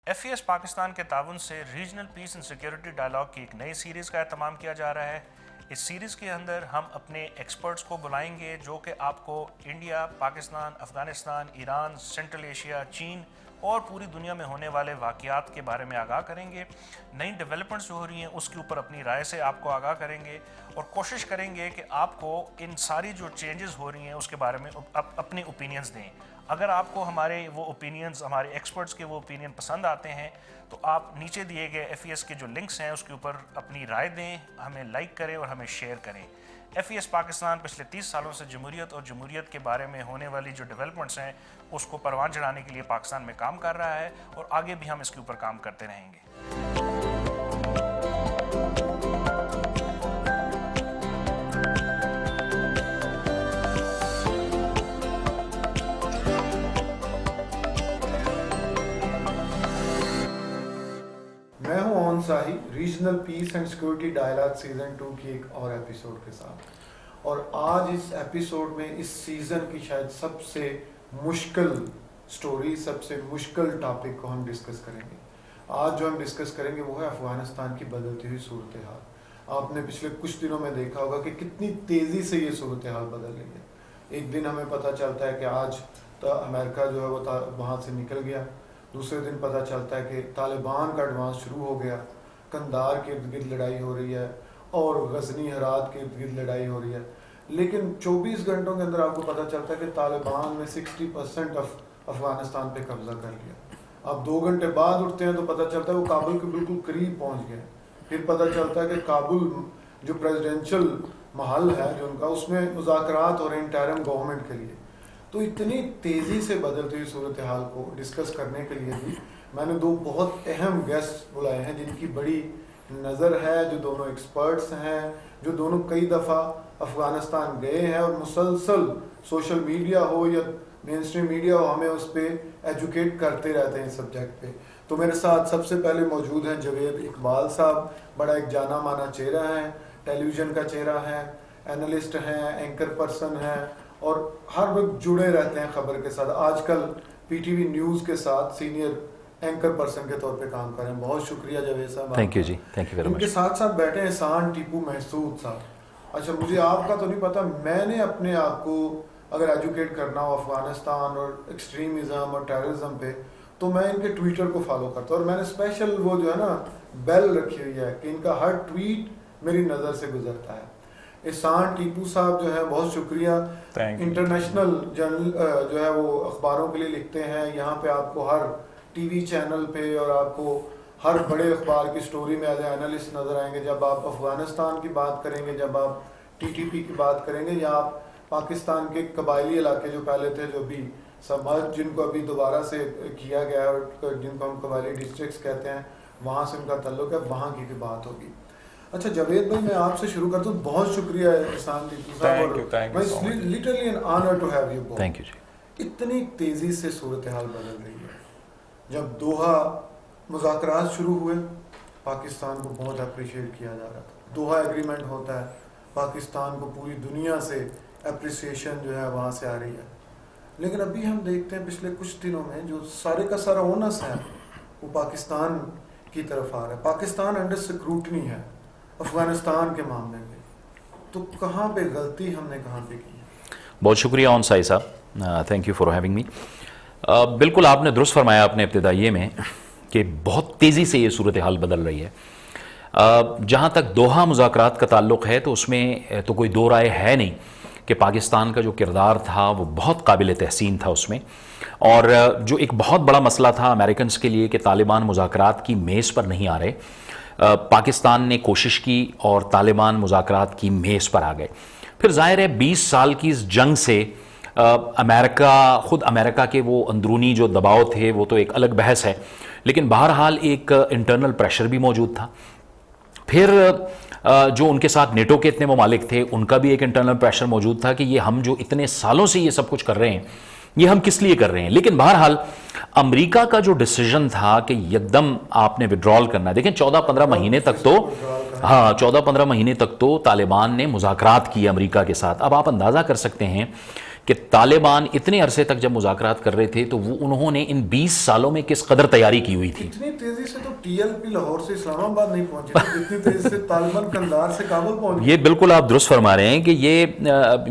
FES Pakistan کے تعاون سے regional peace and security dialogue کی ایک نئی سیریز کا اہتمام کیا جا رہا ہے۔ اس سیریز کے اندر ہم اپنے ایکسپرٹس کو بلائیں گے جو کہ آپ کو India, Pakistan, Afghanistan, Iran, central Asia, چین اور پوری دنیا میں ہونے والے واقعات کے بارے میں آگاہ کریں گے، نئی ڈیولپمنٹس جو ہو رہی ہیں اس کے اوپر اپنی رائے سے آپ کو آگاہ کریں گے اور کوشش کریں گے کہ آپ کو ان ساری جو چینجز ہو رہی ہیں اس کے بارے میں اپنے اوپینینز دیں۔ اگر آپ کو ہمارے وہ اوپینینز، ہمارے ایکسپرٹس کے وہ اوپینین پسند آتے ہیں تو آپ نیچے دیے گئے FES کے جو لنکس ہیں اس کے اوپر اپنی رائے دیں، ہمیں لائک کریں اور ہمیں شیئر کریں۔ FES پاکستان پچھلے 30 سالوں سے جمہوریت اور جمہوریت کے بارے میں ہونے والی جو ڈیولپمنٹس ہیں اس کو پروان چڑھانے کے لیے پاکستان میں کام کر رہا ہے اور آگے بھی ہم اس کے اوپر کام کرتے رہیں گے۔ میں ہوں Aun Sahi, regional peace and security dialogue season 2 کی ایک اور ایپیسوڈ کے ساتھ، اور آج اس ایپیسوڈ میں اس سیزن کی شاید سب سے مشکل سٹوری، سب سے مشکل ٹاپک کو ہم ڈسکس کریں گے۔ آج جو ہم ڈسکس کریں گے وہ ہے افغانستان کی بدلتی ہوئی صورتحال۔ آپ نے پچھلے کچھ دنوں میں دیکھا ہوگا کہ کتنی تیزی سے یہ صورتحال بدل رہی ہے۔ ایک دن ہمیں پتہ چلتا ہے کہ آج امریکہ جو ہے وہ وہاں سے نکل گیا، دوسرے دن پتہ چلتا ہے کہ طالبان کا ایڈوانس شروع ہو گیا، قندھار کے ارد گرد لڑائی ہو رہی ہے اور غزنی ہرات کے ارد گرد لڑائی ہو رہی ہے، لیکن 24 گھنٹوں کے اندر آپ کو پتہ چلتا ہے کہ طالبان نے 60% افغانستان پہ قبضہ کر لیا۔ اب 2 گھنٹے بعد اٹھتے ہیں تو پتہ چلتا ہے وہ کابل کے بالکل قریب پہنچ گئے۔ پھر پتہ چلتا ہے کہ کابل جو پریزیڈینشل محل ہے جو ان کا، اس میں مذاکرات ہو رہے ہیں انٹرم گورنمنٹ کے لیے۔ تو اتنی تیزی سے بدلتی ہوئی صورتحال کو ڈسکس کرنے کے لیے بھی میں نے 2 بہت اہم گیسٹ بلائے ہیں جن کی بڑی نظر ہے، جو دونوں ایکسپرٹس ہیں، جو دونوں کئی دفعہ افغانستان گئے ہیں اور مسلسل سوشل میڈیا ہو یا مین اسٹریم میڈیا ہو ہمیں اس پہ ایجوکیٹ کرتے رہتے ہیں اس سبجیکٹ پہ۔ تو میرے ساتھ سب سے پہلے موجود ہیں جاوید اقبال صاحب، بڑا ایک جانا مانا چہرہ ہیں، ٹیلی ویژن کا چہرہ ہیں، اینالسٹ ہیں، اینکر پرسن ہیں اور ہر وقت جڑے رہتے ہیں خبر کے ساتھ۔ آج کل PTV نیوز کے ساتھ سینئر اینکر پرسن کے طور پہ کام کر رہے ہیں۔ بہت شکریہ جاوید صاحب۔ تھینک یو جی، تھینک یو ویری مچ۔ ان کے ساتھ ساتھ بیٹھے ہیں احسان ٹیپو محسود صاحب۔ اچھا، مجھے آپ کا تو نہیں پتا، میں نے اپنے آپ کو اگر ایجوکیٹ کرنا ہو افغانستان اور ایکسٹریمزم اور ٹیررزم پہ تو میں ان کے ٹویٹر کو فالو کرتا ہوں، اور میں نے اسپیشل وہ جو ہے نا بیل رکھی ہوئی ہے کہ ان کا ہر ٹویٹ میری نظر سے گزرتا ہے۔ احسان ٹیپو صاحب جو ہے بہت شکریہ، انٹرنیشنل جرنل جو ہے وہ اخباروں کے لیے لکھتے ہیں، یہاں پہ آپ کو ہر TV چینل پہ اور آپ کو ہر بڑے اخبار کی سٹوری میں ایز اے اینالسٹ نظر آئیں گے۔ جب آپ افغانستان کی بات کریں گے، جب آپ TTP کی بات کریں گے، یا آپ پاکستان کے قبائلی علاقے جو پہلے تھے جو بھی سماج جن کو ابھی دوبارہ سے کیا گیا ہے اور جن کو ہم قبائلی ڈسٹرکٹس کہتے ہیں، وہاں سے ان کا تعلق ہے، وہاں کی بھی بات ہوگی۔ اچھا جاوید بھائی، میں آپ سے شروع کرتا ہوں۔ بہت شکریہ احسان ٹیپو صاحب، literally an honour to have you both. Thank you جی۔ اتنی تیزی سے صورتحال بدل رہی ہے۔ جب دوحہ مذاکرات شروع ہوئے، پاکستان کو بہت اپریشیٹ کیا جا رہا تھا۔ دوحہ ایگریمنٹ ہوتا ہے، پاکستان کو پوری دنیا سے اپریسیشن جو ہے وہاں سے آ رہی ہے، لیکن ابھی ہم دیکھتے ہیں پچھلے کچھ دنوں میں جو سارے کا سارا اونس ہے وہ پاکستان کی طرف آ رہا ہے۔ پاکستان انڈر سکروٹنی ہے افغانستان کے معاملے میں، تو کہاں پہ غلطی ہم نے کہاں پہ کی ہے؟ بہت شکریہ اون سائی صاحب، thank you for having me. بالکل آپ نے درست فرمایا اپنے ابتدائیے میں کہ بہت تیزی سے یہ صورتحال بدل رہی ہے۔ جہاں تک دوحہ مذاکرات کا تعلق ہے تو اس میں تو کوئی دو رائے ہے نہیں کہ پاکستان کا جو کردار تھا وہ بہت قابل تحسین تھا اس میں، اور جو ایک بہت بڑا مسئلہ تھا امریکنز کے لیے کہ طالبان مذاکرات کی میز پر نہیں آ رہے، پاکستان نے کوشش کی اور طالبان مذاکرات کی میز پر آ گئے۔ پھر ظاہر ہے 20 سال کی اس جنگ سے امریکہ کے وہ اندرونی جو دباؤ تھے وہ تو ایک الگ بحث ہے، لیکن بہرحال ایک انٹرنل پریشر بھی موجود تھا۔ پھر جو ان کے ساتھ نیٹو کے اتنے ممالک تھے ان کا بھی ایک انٹرنل پریشر موجود تھا کہ یہ ہم جو اتنے سالوں سے یہ سب کچھ کر رہے ہیں یہ ہم کس لیے کر رہے ہیں۔ لیکن بہرحال امریکہ کا جو ڈیسیجن تھا کہ یکدم آپ نے وڈرال کرنا ہے، دیکھیں 14-15 مہینے تک تو 14-15 مہینے تک تو طالبان نے مذاکرات کیے امریکہ کے ساتھ۔ اب آپ اندازہ کر سکتے ہیں کہ طالبان اتنے عرصے تک جب مذاکرات کر رہے تھے تو وہ انہوں نے ان 20 سالوں میں کس قدر تیاری کی ہوئی تھی. اتنی تیزی سے تو ٹی ایل پی لاہور سے اسلام آباد نہیں پہنچے تھے جتنی تیزی سے طالبان کندہار سے کابل پہنچ گئے. یہ بالکل آپ درست فرما رہے ہیں کہ یہ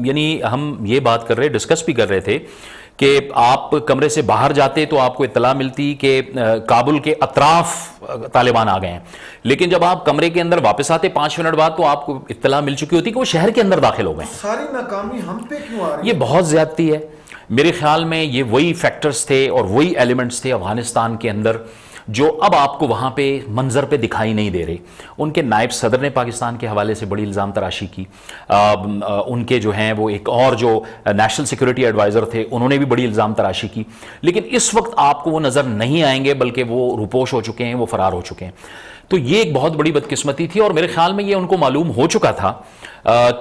یعنی ہم یہ بات کر رہے ڈسکس بھی کر رہے تھے کہ آپ کمرے سے باہر جاتے تو آپ کو اطلاع ملتی کہ کابل کے اطراف طالبان آ گئے ہیں, لیکن جب آپ کمرے کے اندر واپس آتے 5 منٹ بعد تو آپ کو اطلاع مل چکی ہوتی کہ وہ شہر کے اندر داخل ہو گئے. ساری ناکامی ہم پہ کیوں آ رہی ہے؟ یہ بہت زیادتی ہے میرے خیال میں. یہ وہی فیکٹرز تھے اور وہی ایلیمنٹس تھے افغانستان کے اندر جو اب آپ کو وہاں پہ منظر پہ دکھائی نہیں دے رہے. ان کے نائب صدر نے پاکستان کے حوالے سے بڑی الزام تراشی کی, ان کے جو ہیں وہ ایک اور جو نیشنل سیکورٹی ایڈوائزر تھے انہوں نے بھی بڑی الزام تراشی کی, لیکن اس وقت آپ کو وہ نظر نہیں آئیں گے بلکہ وہ روپوش ہو چکے ہیں, وہ فرار ہو چکے ہیں. تو یہ ایک بہت بڑی بدقسمتی تھی اور میرے خیال میں یہ ان کو معلوم ہو چکا تھا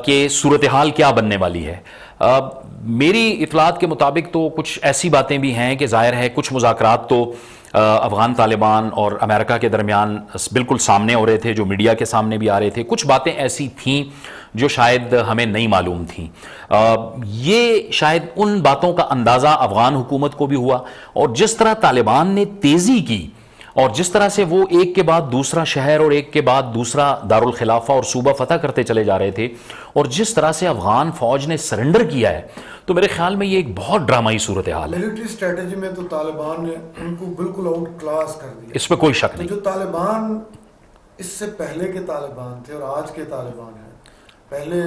کہ صورتحال کیا بننے والی ہے. میری اطلاعات کے مطابق تو کچھ ایسی باتیں بھی ہیں کہ ظاہر ہے کچھ مذاکرات تو افغان طالبان اور امریکہ کے درمیان بالکل سامنے ہو رہے تھے, جو میڈیا کے سامنے بھی آ رہے تھے. کچھ باتیں ایسی تھیں جو شاید ہمیں نہیں معلوم تھیں. یہ شاید ان باتوں کا اندازہ افغان حکومت کو بھی ہوا, اور جس طرح طالبان نے تیزی کی اور جس طرح سے وہ ایک کے بعد دوسرا شہر اور ایک کے بعد دوسرا دارالخلافہ اور صوبہ فتح کرتے چلے جا رہے تھے, اور جس طرح سے افغان فوج نے سرنڈر کیا ہے, تو میرے خیال میں یہ ایک بہت ڈرامائی صورتحال ہے. ملٹری اسٹریٹجی میں تو طالبان نے ان کو بالکل آؤٹ کلاس کر دیا, اس پہ کوئی شک نہیں. جو طالبان اس سے پہلے کے طالبان تھے اور آج کے طالبان ہیں, پہلے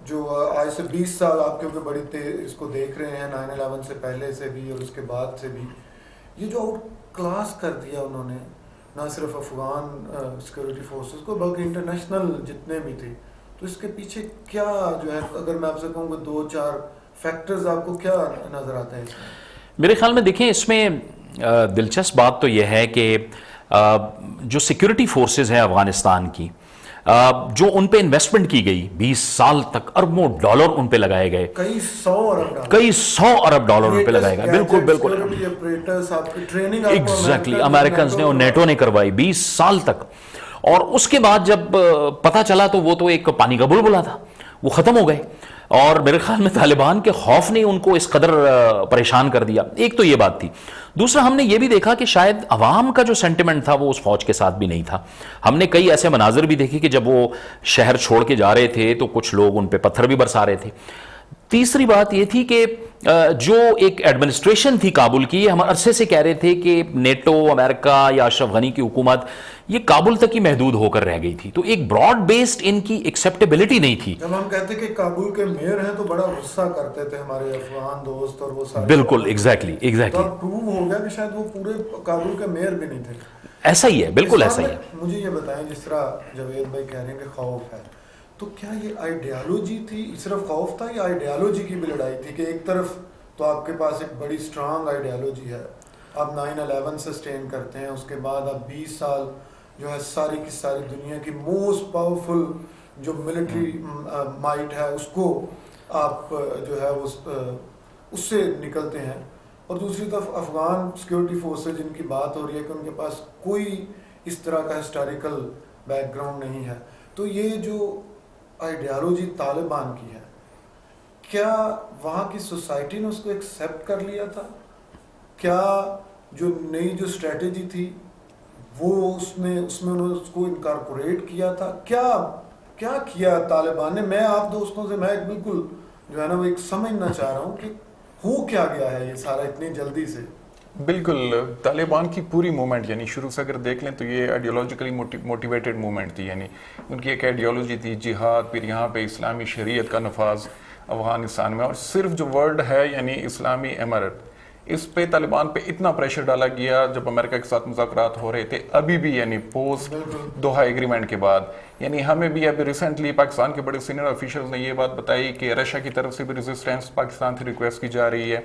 جو آج سے 20 سال آپ کیونکہ بڑی تیز اس کو دیکھ رہے ہیں 9/11 سے پہلے سے بھی اور اس کے بعد سے بھی, یہ جو آؤٹ کلاس کر دیا انہوں نے نہ صرف افغان سیکورٹی فورسز کو بلکہ انٹرنیشنل جتنے بھی تھے. تو اس کے پیچھے کیا جو ہے, اگر میں آپ سے کہوں کہ 2-4 فیکٹرز آپ کو کیا نظر آتے ہیں اس میں؟ میرے خیال میں دیکھیں اس میں دلچسپ بات تو یہ ہے کہ جو سیکورٹی فورسز ہیں افغانستان کی, جو ان پہ انویسٹمنٹ کی گئی 20 سال تک, اربوں ڈالر ان پہ لگائے گئے, کئی سو ارب ڈالر ان پہ لگائے گئے. بالکل بالکل ایگزیکٹلی امریکنز نے اور نیٹو نے کروائی 20 سال تک. اور اس کے بعد جب پتہ چلا تو وہ تو ایک پانی کا بلبلا تھا, وہ ختم ہو گئے. اور میرے خیال میں طالبان کے خوف نے ان کو اس قدر پریشان کر دیا. ایک تو یہ بات تھی. دوسرا ہم نے یہ بھی دیکھا کہ شاید عوام کا جو سینٹیمنٹ تھا وہ اس فوج کے ساتھ بھی نہیں تھا. ہم نے کئی ایسے مناظر بھی دیکھے کہ جب وہ شہر چھوڑ کے جا رہے تھے تو کچھ لوگ ان پہ پتھر بھی برسا رہے تھے. تیسری بات یہ تھی کہ جو ایک ایڈمنسٹریشن تھی کابل کی, ہم عرصے سے کہہ رہے تھے کہ نیٹو, امریکہ یا اشرف غنی کی حکومت یہ کابل تک ہی محدود ہو کر رہ گئی تھی. تو ایک براڈ بیسڈ ان کی ایکسیپٹیبلٹی نہیں تھی. جب ہم کہتے کہ کابل کے میئر ہیں تو بڑا غصہ کرتے تھے ہمارے افغان دوست اور وہ سارے. بالکل ایگزیکٹلی تو پروو ہو گیا کہ شاید وہ پورے کابل کے میئر بھی نہیں تھے. ایسا ہی ہے, بالکل ایسا ہی ہے. مجھے یہ بتائیں, جس طرح جاوید بھائی کہہ رہے ہیں کہ خوف ہے, تو کیا یہ آئیڈیالوجی تھی, صرف خوف تھا یا آئیڈیالوجی کی بھی لڑائی تھی؟ کہ ایک طرف تو آپ کے پاس ایک بڑی اسٹرانگ آئیڈیالوجی ہے, آپ 9/11 سے سسٹین کرتے ہیں, اس کے بعد آپ 20 سال جو ہے ساری کی ساری دنیا کی موسٹ پاورفل جو ملٹری مائٹ ہے اس کو آپ جو ہے اس سے نکلتے ہیں, اور دوسری طرف افغان سیکورٹی فورسز جن کی بات ہو رہی ہے کہ ان کے پاس کوئی اس طرح کا ہسٹوریکل بیک گراؤنڈ نہیں ہے. تو یہ جو آئیڈیالوجی طالبان کی ہے, کیا وہاں کی سوسائٹی نے اس کو ایکسیپٹ کر لیا تھا؟ کیا جو نئی جو اسٹریٹجی تھی وہ اس میں انہوں نے اس کو انکارپوریٹ کیا تھا؟ کیا کیا طالبان نے؟ میں آپ دوستوں سے میں بالکل جو ہے نا وہ ایک سمجھنا چاہ رہا ہوں کہ ہو کیا گیا ہے یہ سارا اتنی جلدی سے. بالکل, طالبان کی پوری موومنٹ یعنی شروع سے اگر دیکھ لیں تو یہ آئیڈیالوجیکلی موٹیویٹڈ موومنٹ تھی. یعنی ان کی ایک آئیڈیالوجی تھی جہاد, پھر یہاں پہ اسلامی شریعت کا نفاذ افغانستان میں, اور صرف جو ورڈ ہے یعنی اسلامی امارت, اس پہ طالبان پہ اتنا پریشر ڈالا گیا جب امریکہ کے ساتھ مذاکرات ہو رہے تھے, ابھی بھی یعنی پوسٹ دوحہ ایگریمنٹ کے بعد. یعنی ہمیں بھی ابھی ریسنٹلی پاکستان کے بڑے سینئر آفیشلز نے یہ بات بتائی کہ رشیا کی طرف سے بھی ریزسٹنس پاکستان سے ریکویسٹ کی جا رہی ہے,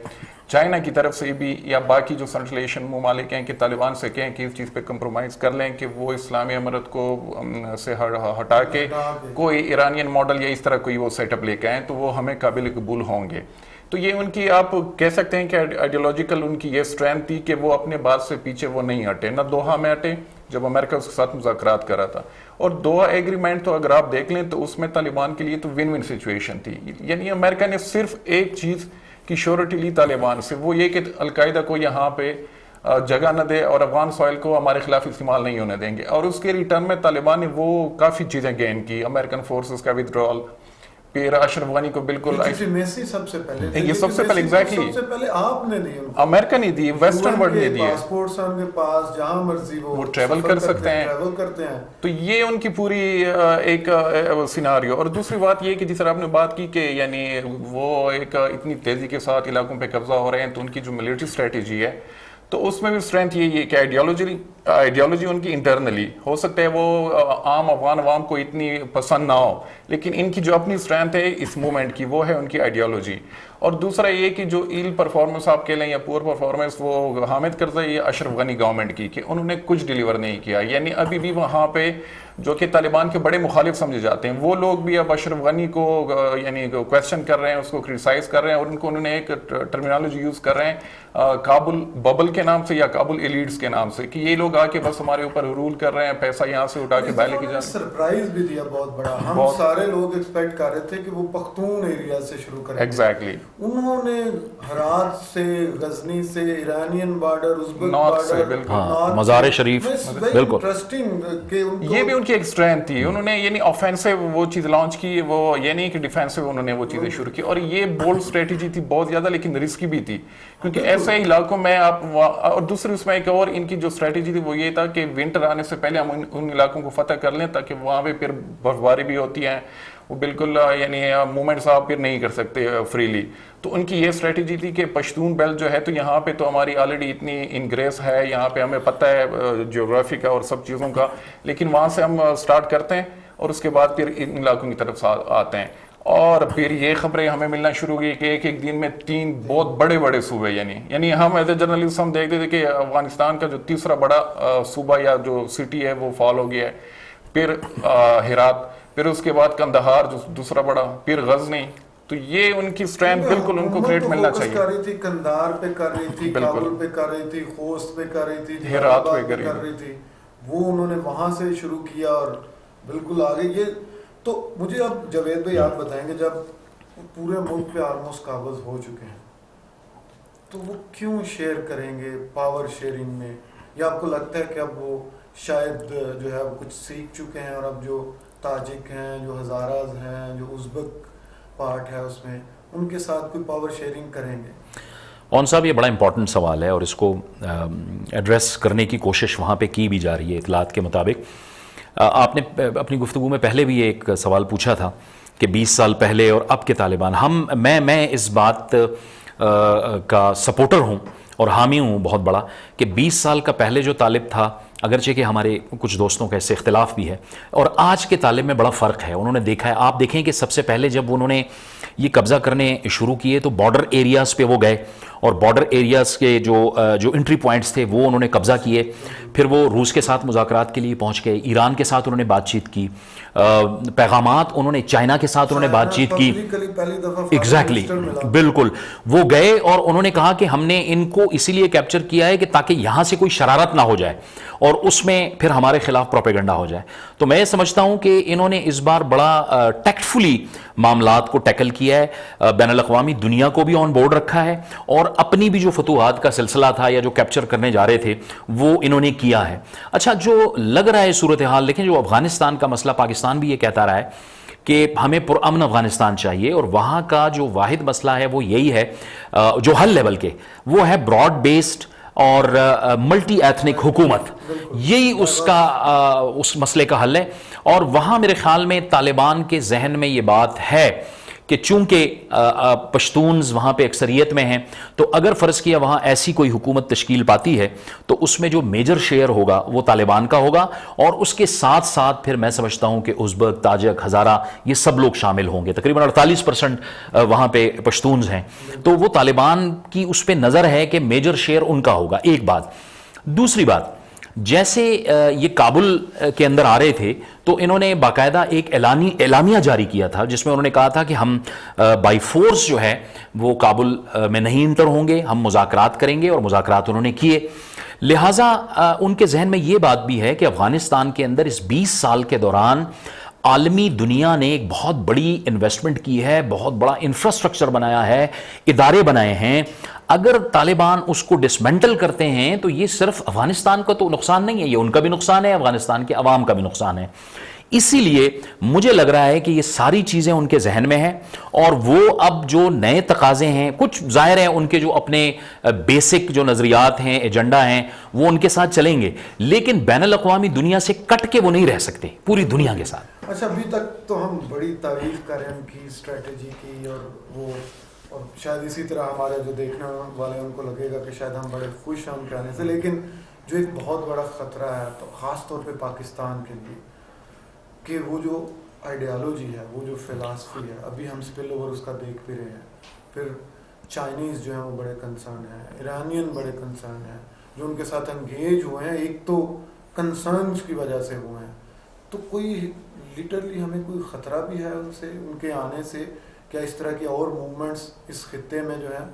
چائنا کی طرف سے بھی, یا باقی جو سنٹرل ایشین ممالک ہیں کہ طالبان سے کہیں کہ اس چیز پہ کمپرومائز کر لیں کہ وہ اسلامی امارت کو سے ہٹا کے کوئی ایرانین ماڈل یا اس طرح کوئی وہ سیٹ اپ لے کے آئیں تو وہ ہمیں قابل قبول ہوں گے. تو یہ ان کی آپ کہہ سکتے ہیں کہ آئیڈیالوجیکل ان کی یہ اسٹرینتھ تھی کہ وہ اپنے بات سے پیچھے وہ نہیں ہٹے، نہ دوحہ میں ہٹے جب امریکہ اس کے ساتھ مذاکرات کر رہا تھا، اور دوحہ ایگریمنٹ تو اگر آپ دیکھ لیں تو اس میں طالبان کے لیے تو ون ون سچویشن تھی، یعنی امریکہ نے صرف ایک چیز کی شیورٹی لی طالبان سے، وہ یہ کہ القاعدہ کو یہاں پہ جگہ نہ دے اور افغان سوائل کو ہمارے خلاف استعمال نہیں ہونے دیں گے، اور اس کے ریٹرن میں طالبان نے وہ کافی چیزیں گین کی، امریکن فورسز کا ودرول، پھر اشرف غنی کو بالکل سب سے پہلے یہ سب سے پہلے ایگزیکٹلی سب سے پہلے آپ نے دی، امریکہ نے دی، ویسٹرن ورلڈ نے دی، پاسپورٹس ان کے پاس جہاں مرضی وہ ٹریول کر سکتے ہیں، ٹریول کرتے ہیں، تو یہ ان کی پوری ایک سیناریو۔ اور دوسری بات یہ کہ جس طرح آپ نے بات کی کہ یعنی وہ ایک اتنی تیزی کے ساتھ علاقوں پہ قبضہ ہو رہے ہیں، تو ان کی جو ملٹری اسٹریٹجی ہے تو اس میں بھی اسٹرینتھ یہی ہے کہ آئیڈیالوجی ان کی انٹرنلی ہو سکتا ہے وہ عام افغان عوام کو اتنی پسند نہ ہو، لیکن ان کی جو اپنی اسٹرینتھ ہے اس موومنٹ کی وہ ہے ان کی آئیڈیالوجی۔ اور دوسرا یہ کہ جو ایل پرفارمنس آپ کہہ لیں یا پور پرفارمنس وہ حامد کرزئی یا اشرف غنی گورنمنٹ کی، کہ انہوں نے کچھ ڈیلیور نہیں کیا، یعنی ابھی بھی وہاں پہ جو کہ طالبان کے بڑے مخالف سمجھے جاتے ہیں وہ لوگ بھی اب اشرف غنی کو یعنی کویسچن کر رہے ہیں، اس کو کرٹیسائز کر رہے ہیں، اور ان کو انہوں نے ایک ٹرمینالوجی یوز کر رہے ہیں کابل ببل کے نام سے یا کابل ایلیٹس کے نام سے، کہ یہ لوگ آ کے بس ہمارے اوپر رول کر رہے ہیں، پیسہ یہاں سے اٹھا کے باہر کی جا رہے ہیں۔ سرپرائز بھی دیا بہت بڑا، ہم سارے لوگ ایکسپیکٹ کر رہے تھے کہ وہ پختون ایریا سے شروع کریں، ایگزیکٹلی انہوں نے ہرات سے، غزنی سے، ایرانین بارڈر، ازبک نارتھ سے، بارڈر، بالکل مزار شریف، بالکل یہ بھی ان کی ایک اسٹرینتھ تھی، انہوں نے یعنی آفینسو وہ چیز لانچ کی، وہ یہ نہیں کہ ڈیفینسو انہوں نے وہ چیزیں شروع کی، اور یہ بولڈ اسٹریٹجی تھی بہت زیادہ، لیکن رسکی بھی تھی، کیونکہ ایسے علاقوں میں آپ، اور دوسری اس میں ایک اور ان کی جو اسٹریٹجی تھی وہ یہ تھا کہ ونٹر آنے سے پہلے ہم ان علاقوں کو فتح کر لیں تاکہ وہاں پہ پھر برف باری بھی ہوتی ہے، وہ بالکل یعنی موومنٹس آپ پھر نہیں کر سکتے فریلی، تو ان کی یہ اسٹریٹجی تھی کہ پشتون بیلٹ جو ہے تو یہاں پہ تو ہماری آلریڈی اتنی انگریز ہے، یہاں پہ ہمیں پتہ ہے جیوگرافی کا اور سب چیزوں کا، لیکن وہاں سے ہم سٹارٹ کرتے ہیں اور اس کے بعد پھر ان علاقوں کی طرف آتے ہیں، اور پھر یہ خبریں ہمیں ملنا شروع ہوئی کہ ایک ایک دن میں 3 بہت بڑے بڑے صوبے، یعنی ہم ایز اے جرنلسٹ ہم دیکھتے تھے کہ افغانستان کا جو تیسرا بڑا صوبہ یا جو سٹی ہے وہ فال ہو گیا ہے، پھر ہرات، پھر اس کے بعد کندہار جو دوسرا بڑا، پھر غزنی، تو یہ ان کی اسٹرینتھ بالکل ان کو کریڈٹ ملنا چاہیے۔ کر رہی تھی کندہار پہ کر رہی تھی، کابل پہ کر رہی تھی، خوست پہ کر رہی تھی، ہرات پہ کر رہی تھی، وہ انہوں نے وہاں سے شروع کیا اور بالکل آگے۔ یہ تو مجھے اب جاوید بھائی آپ بتائیں گے، جب پورے ملک پہ آلموسٹ قابض ہو چکے ہیں تو وہ کیوں شیئر کریں گے پاور شیئرنگ میں، یا آپ کو لگتا ہے کہ اب وہ شاید جو ہے وہ کچھ سیکھ چکے ہیں اور اب جو تاجک ہیں، جو ہزاراز ہیں، جو ازبک پارٹ ہے اس میں، ان کے ساتھ کوئی پاور شیئرنگ کریں گے؟ اون صاحب، یہ بڑا امپورٹنٹ سوال ہے اور اس کو ایڈریس کرنے کی کوشش وہاں پہ کی بھی جا رہی ہے اطلاعات کے مطابق۔ آپ نے اپنی گفتگو میں پہلے بھی ایک سوال پوچھا تھا کہ 20 سال پہلے اور اب کے طالبان، میں اس بات کا سپورٹر ہوں اور حامی ہوں بہت بڑا کہ 20 سال کا پہلے جو طالب تھا، اگرچہ کہ ہمارے کچھ دوستوں کا اس سے اختلاف بھی ہے، اور آج کے طالب میں بڑا فرق ہے۔ انہوں نے دیکھا ہے، آپ دیکھیں کہ سب سے پہلے جب انہوں نے یہ قبضہ کرنے شروع کیے تو بارڈر ایریاز پہ وہ گئے، اور بارڈر ایریاز کے جو انٹری پوائنٹس تھے وہ انہوں نے قبضہ کیے، پھر وہ روس کے ساتھ مذاکرات کے لیے پہنچ گئے، ایران کے ساتھ انہوں نے بات چیت کی، پیغامات انہوں نے چائنا کے ساتھ انہوں نے بات چیت کی، ایگزیکٹلی، بالکل، وہ گئے اور انہوں نے کہا کہ ہم نے ان کو اسی لیے کیپچر کیا ہے کہ تاکہ یہاں سے کوئی شرارت نہ ہو جائے اور اس میں پھر ہمارے خلاف پروپیگنڈا ہو جائے۔ تو میں سمجھتا ہوں کہ انہوں نے اس بار بڑا ٹیکٹفلی معاملات کو ٹیکل کیا ہے، بین الاقوامی دنیا کو بھی آن بورڈ رکھا ہے، اور اپنی بھی جو فتوحات کا سلسلہ تھا یا جو کیپچر کرنے جا رہے تھے وہ انہوں نے کیا ہے۔ اچھا، جو لگ رہا ہے صورتحال، لیکن جو افغانستان کا مسئلہ، پاکستان بھی یہ کہتا رہا ہے کہ ہمیں پرامن افغانستان چاہیے، اور وہاں کا جو واحد مسئلہ ہے وہ یہی ہے، جو حل لیول کے، وہ ہے براڈ بیسڈ اور ملٹی ایتھنک حکومت، یہی اس مسئلے کا حل ہے۔ اور وہاں میرے خیال میں طالبان کے ذہن میں یہ بات ہے کہ چونکہ پشتونز وہاں پہ اکثریت میں ہیں، تو اگر فرض کیا وہاں ایسی کوئی حکومت تشکیل پاتی ہے تو اس میں جو میجر شیئر ہوگا وہ طالبان کا ہوگا، اور اس کے ساتھ ساتھ پھر میں سمجھتا ہوں کہ ازبک، تاجک، ہزارہ، یہ سب لوگ شامل ہوں گے، تقریباً 48% وہاں پہ پشتونز ہیں، تو وہ طالبان کی اس پہ نظر ہے کہ میجر شیئر ان کا ہوگا، ایک بات۔ دوسری بات، جیسے یہ کابل کے اندر آ رہے تھے تو انہوں نے باقاعدہ ایک اعلامیہ جاری کیا تھا جس میں انہوں نے کہا تھا کہ ہم بائی فورس جو ہے وہ کابل میں نہیں انٹر ہوں گے, ہم مذاکرات کریں گے, اور مذاکرات انہوں نے کیے. لہٰذا ان کے ذہن میں یہ بات بھی ہے کہ افغانستان کے اندر اس 20 سال کے دوران عالمی دنیا نے ایک بہت بڑی انویسٹمنٹ کی ہے, بہت بڑا انفراسٹرکچر بنایا ہے, ادارے بنائے ہیں. اگر طالبان اس کو ڈسمنٹل کرتے ہیں تو یہ صرف افغانستان کا تو نقصان نہیں ہے, یہ ان کا بھی نقصان ہے, افغانستان کے عوام کا بھی نقصان ہے. اسی لیے مجھے لگ رہا ہے کہ یہ ساری چیزیں ان کے ذہن میں ہیں, اور وہ اب جو نئے تقاضے ہیں, کچھ ظاہر ہیں ان کے جو اپنے بیسک جو نظریات ہیں, ایجنڈا ہیں, وہ ان کے ساتھ چلیں گے, لیکن بین الاقوامی دنیا سے کٹ کے وہ نہیں رہ سکتے پوری دنیا کے ساتھ. اچھا, ابھی تک تو ہم بڑی تعریف کریں ان کی اسٹریٹجی کی, اور شاید اسی طرح ہمارے جو دیکھنے والے ان کو لگے گا کہ شاید ہم بڑے خوش ہیں ان کے آنے سے, لیکن جو ایک بہت بڑا خطرہ ہے تو خاص طور پہ پاکستان کے لیے, کہ وہ جو آئیڈیالوجی ہے, وہ جو فلاسفی ہے, ابھی ہم اسپل اوور اس کا دیکھ بھی رہے ہیں. پھر چائنیز جو ہیں وہ بڑے کنسرن ہیں, ایرانین بڑے کنسرن ہیں, جو ان کے ساتھ انگیج ہوئے ہیں ایک تو کنسرنز کی وجہ سے ہوئے ہیں. تو کوئی لٹرلی ہمیں کوئی خطرہ بھی ہے ان سے, ان کے آنے سے؟ کیا اس طرح کی اور موومنٹس اس خطے میں جو ہیں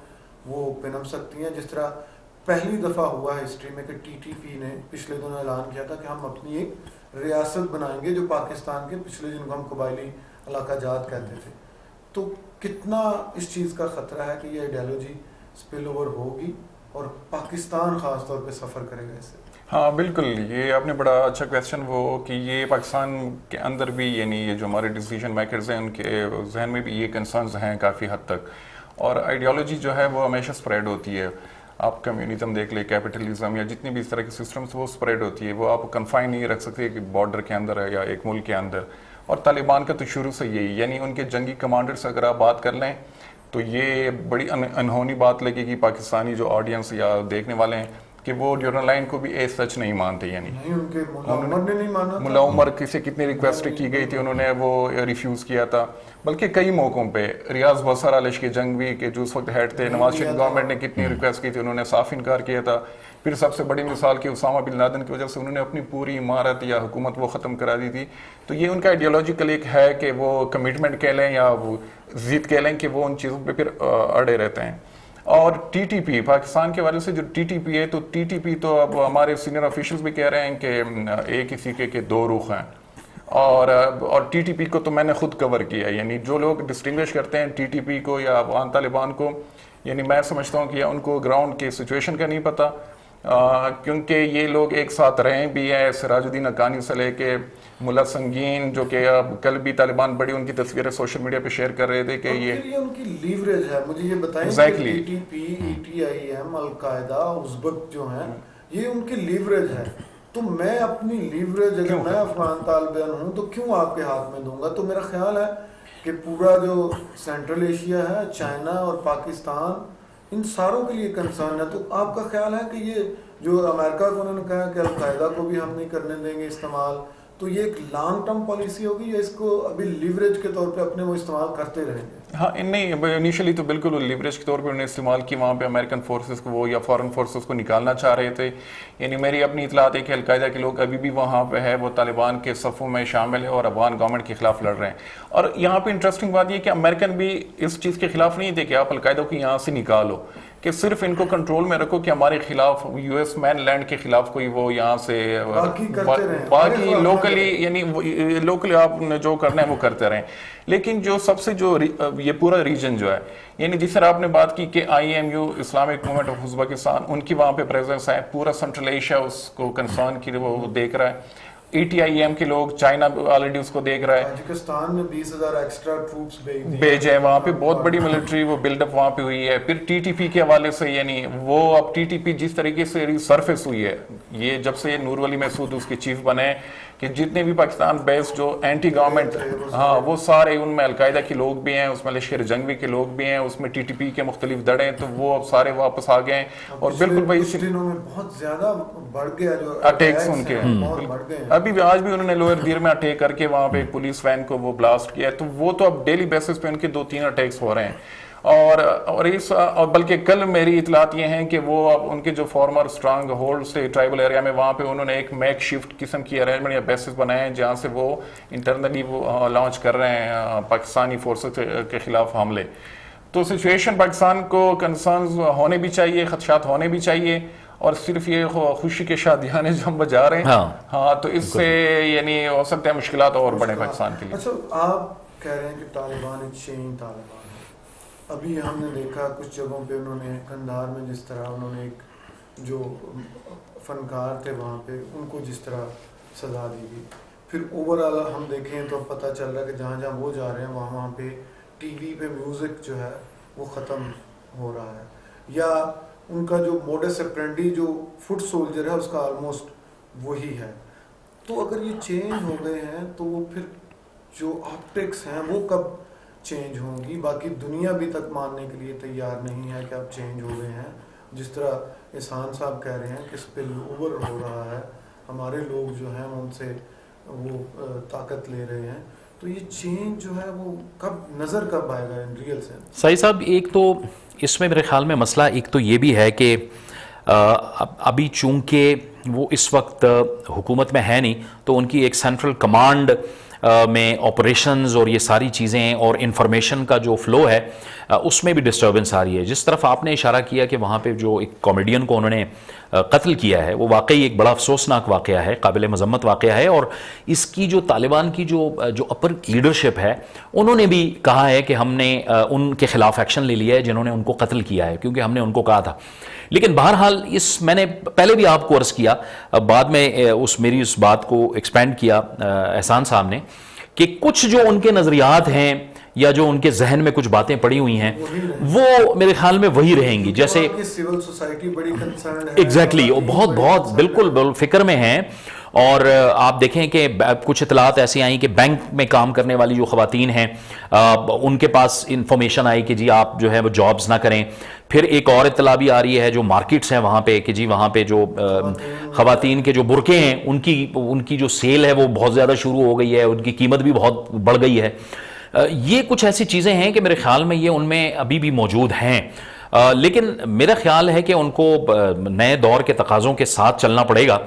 وہ پنپ سکتی ہیں, جس طرح پہلی دفعہ ہوا ہے ہسٹری میں کہ ٹی ٹی پی نے پچھلے دنوں اعلان کیا تھا کہ ہم اپنی ایک ریاست بنائیں گے جو پاکستان کے پچھلے جن کو ہم قبائلی علاقہ جات کہتے تھے. تو کتنا اس چیز کا خطرہ ہے کہ یہ آئیڈیالوجی اسپل اوور ہوگی اور پاکستان خاص طور پہ سفر کرے گا اس سے؟ ہاں بالکل, یہ آپ نے بڑا اچھا کویسچن وہ کہ یہ پاکستان کے اندر بھی یعنی یہ جو ہمارے ڈیسیجن میکرز ہیں ان کے ذہن میں بھی یہ کنسرنز ہیں کافی حد تک, اور آئیڈیالوجی جو ہے وہ ہمیشہ سپریڈ ہوتی ہے. آپ کمیونزم دیکھ لیں, کیپٹلزم یا جتنی بھی اس طرح کے سسٹمز وہ سپریڈ ہوتی ہے, وہ آپ کنفائن نہیں رکھ سکتے کہ بارڈر کے اندر ہے یا ایک ملک کے اندر. اور طالبان کا تو شروع سے یہی, یعنی ان کے جنگی کمانڈر سے اگر آپ بات کر لیں تو یہ بڑی انہونی بات لگے گی پاکستانی جو آڈینس یا دیکھنے والے ہیں کہ وہ ڈیورنل لائن کو بھی ایز سچ نہیں مانتے. یعنی ملا عمر سے کتنی ریکویسٹ کی گئی تھی, انہوں نے وہ ریفیوز کیا تھا. بلکہ کئی موقعوں پہ ریاض بسر علیش کے جنگ بھی کہ جو اس وقت ہیڈ تھے, نواز شریف گورنمنٹ نے کتنی ریکویسٹ کی تھی, انہوں نے صاف انکار کیا تھا. پھر سب سے بڑی مثال کہ اسامہ بن لادن کی وجہ سے انہوں نے اپنی پوری عمارت یا حکومت وہ ختم کرا دی تھی. تو یہ ان کا آئیڈیالوجیکل ایک ہے کہ وہ کمٹمنٹ کہہ لیں یا وہ ضد کہہ لیں کہ وہ ان چیزوں پہ پھر اڑے رہتے ہیں. اور ٹی ٹی پی پاکستان کے والے سے جو ٹی ٹی پی ہے, تو ٹی ٹی پی تو اب ہمارے سینئر آفیشلز بھی کہہ رہے ہیں کہ ایک ہی سکے کے دو رخ ہیں. اور ٹی ٹی پی کو تو میں نے خود کور کیا ہے, یعنی جو لوگ ڈسٹنگوش کرتے ہیں ٹی ٹی پی کو یا افغان طالبان کو, یعنی میں سمجھتا ہوں کہ ان کو گراؤنڈ کی سچویشن کا نہیں پتہ, کیونکہ یہ لوگ ایک ساتھ رہے بھی ہیں. سراج الدین حقانی سے لے کے ملا سنگین, جو کہ اب کل بھی طالبان بڑی ان کی تصویریں سوشل میڈیا پہ شیئر کر رہے تھے کہ یہ ان کی لیوریج ہے. مجھے یہ بتائیں کہ T T P, E T I M, Al Qaeda, Uzbek جو ہیں, یہ ان کی لیوریج ہے. تو میں اپنی لیوریج اگر میں افغان طالب علم ہوں تو کیوں آپ کے ہاتھ میں دوں گا؟ تو میرا خیال ہے کہ پورا جو سینٹرل ایشیا ہے, چائنا اور پاکستان, ان ساروں کے لیے کنسرن ہے. تو آپ کا خیال ہے کہ یہ جو امریکہ کو انہوں نے کہا کہ القاعدہ کو بھی ہم نہیں کرنے دیں گے استعمال, تو یہ ایک لانگ ٹرم پالیسی ہوگی یا اس کو ابھی لیوریج کے طور پہ اپنے وہ استعمال کرتے رہیں گے؟ ہاں نہیں, انیشلی تو بالکل لیوریج کے طور پہ انہوں نے استعمال کی, وہاں پہ امریکن فورسز کو وہ یا فارن فورسز کو نکالنا چاہ رہے تھے. یعنی میری اپنی اطلاعات ہے کہ القاعدہ کے لوگ ابھی بھی وہاں پہ ہے, وہ طالبان کے صفوں میں شامل ہے اور افغان گورنمنٹ کے خلاف لڑ رہے ہیں. اور یہاں پہ انٹرسٹنگ بات یہ کہ امریکن بھی اس چیز کے خلاف نہیں تھے کہ آپ القاعدہ کو یہاں سے نکالو, کہ صرف ان کو کنٹرول میں رکھو کہ ہمارے خلاف یو ایس مین لینڈ کے خلاف کوئی وہ یہاں سے باقی لوکلی, یعنی لوکلی آپ نے جو کرنا ہے وہ کرتے رہیں. لیکن جو سب سے جو یہ پورا ریجن جو ہے, یعنی جس طرح آپ نے بات کی کہ I M U Islamic movement of Uzbekistan, ان کی وہاں پہ پریزنس ہے, پورا سنٹرل ایشیا اس کو کنسرن کی وہ دیکھ رہا ہے. ای ٹی آئی ایم کے لوگ, چائنا آلریڈی اس کو دیکھ رہا ہے, تاجکستان نے 20,000 ایکسٹرا ٹروپس بھیجے ہیں, وہاں پہ بہت بڑی ملٹری وہ بلڈ اپ وہاں پہ ہوئی ہے. پھر ٹی ٹی پی کے حوالے سے, یعنی وہ اب ٹی ٹی پی جس طریقے سے ریسرفیس ہوئی ہے, یہ جب سے نور ولی محسود اس کے چیف بنے, کہ جتنے بھی پاکستان بیس جو اینٹی گورنمنٹ, ہاں وہ سارے ان میں القاعدہ کے لوگ بھی ہیں, اس میں لشکر جنگوی کے لوگ بھی ہیں, اس میں ٹی ٹی پی کے مختلف دڑے ہیں, تو وہ اب سارے واپس آ گئے ہیں. اور بالکل وہی دنوں میں بہت زیادہ بڑھ گیا جو اٹیکس ان کے, ابھی آج بھی انہوں نے لوئر دیر میں اٹیک کر کے وہاں پہ پولیس وین کو وہ بلاسٹ کیا ہے. تو وہ تو اب ڈیلی بیسس پہ ان کے 2-3 اٹیکس ہو رہے ہیں. اور بلکہ کل میری اطلاعات یہ ہیں کہ وہ ان کے جو فارمر اسٹرانگ ہولڈ تھے ٹرائبل ایریا میں، وہاں پہ انہوں نے ایک میک شفٹ قسم کی ارینجمنٹ یا بیسز بنائے ہیں جہاں سے وہ انٹرنلی وہ لانچ کر رہے ہیں پاکستانی فورسز کے خلاف حملے. تو سچویشن پاکستان کو کنسرنز ہونے بھی چاہیے، خدشات ہونے بھی چاہیے، اور صرف یہ خوشی کے شادیانے جو ہم بجا رہے ہیں ہاں تو اس سے یعنی ہو سکتا ہے مشکلات اور بڑھیں پاکستان کے لیے. اچھا آپ کہہ رہے ہیں کہ طالبان چین طالبان ہے، ابھی ہم نے دیکھا کچھ جگہوں پہ انہوں نے قندھار میں جس طرح انہوں نے ایک جو فنکار تھے وہاں پہ ان کو جس طرح سزا دی گئی، پھر اوور آل ہم دیکھیں تو پتہ چل رہا ہے کہ جہاں جہاں وہ جا رہے ہیں وہاں پہ ٹی وی پہ میوزک جو ہے وہ ختم ہو رہا ہے، یا ان کا جو موڈس اپرینڈی جو فٹ سولجر ہے اس کا آلموسٹ وہی ہے. تو اگر یہ چینج ہو گئے ہیں تو وہ پھر جو آپٹکس ہیں وہ کب چینج ہوں گی؟ باقی دنیا بھی تک ماننے کے لیے تیار نہیں ہے کہ اب چینج ہو گئے ہیں. جس طرح احسان صاحب کہہ رہے ہیں کہ اسپل اوور ہو رہا ہے، ہمارے لوگ جو ہیں ان سے وہ طاقت لے رہے ہیں، تو یہ چینج جو ہے وہ کب نظر کب آئے گا ان ریئل سینس؟ سعید صاحب ایک تو اس میں میرے خیال میں مسئلہ ایک تو یہ بھی ہے کہ ابھی چونکہ وہ اس وقت حکومت میں ہے نہیں، تو ان کی ایک سینٹرل کمانڈ میں آپریشنز اور یہ ساری چیزیں اور انفارمیشن کا جو فلو ہے اس میں بھی ڈسٹربنس آ رہی ہے. جس طرف آپ نے اشارہ کیا کہ وہاں پہ جو ایک کامیڈین کو انہوں نے قتل کیا ہے وہ واقعی ایک بڑا افسوسناک واقعہ ہے، قابل مذمت واقعہ ہے، اور اس کی جو طالبان کی جو اپر لیڈرشپ ہے انہوں نے بھی کہا ہے کہ ہم نے ان کے خلاف ایکشن لے لیا ہے جنہوں نے ان کو قتل کیا ہے، کیونکہ ہم نے ان کو کہا تھا. لیکن بہرحال میں نے پہلے بھی آپ کو عرض کیا، بعد میں میری اس بات کو ایکسپینڈ کیا احسان صاحب نے، کہ کچھ جو ان کے نظریات ہیں یا جو ان کے ذہن میں کچھ باتیں پڑی ہوئی ہیں وہ میرے خیال میں وہی رہیں گی. جیسے سول سوسائٹی بڑی کنسرنڈ ہے، ایگزیکٹلی وہ بہت بالکل فکر میں ہیں. اور آپ دیکھیں کہ کچھ اطلاعات ایسی آئیں کہ بینک میں کام کرنے والی جو خواتین ہیں ان کے پاس انفارمیشن آئی کہ جی آپ جو ہے وہ جابز نہ کریں. پھر ایک اور اطلاع بھی آ رہی ہے جو مارکیٹس ہیں وہاں پہ کہ جی وہاں پہ جو خواتین کے جو برقعے ہیں ان کی جو سیل ہے وہ بہت زیادہ شروع ہو گئی ہے، ان کی قیمت بھی بہت بڑھ گئی ہے. یہ کچھ ایسی چیزیں ہیں کہ میرے خیال میں یہ ان میں ابھی بھی موجود ہیں. لیکن میرا خیال ہے کہ ان کو نئے دور کے تقاضوں کے ساتھ چلنا پڑے گا،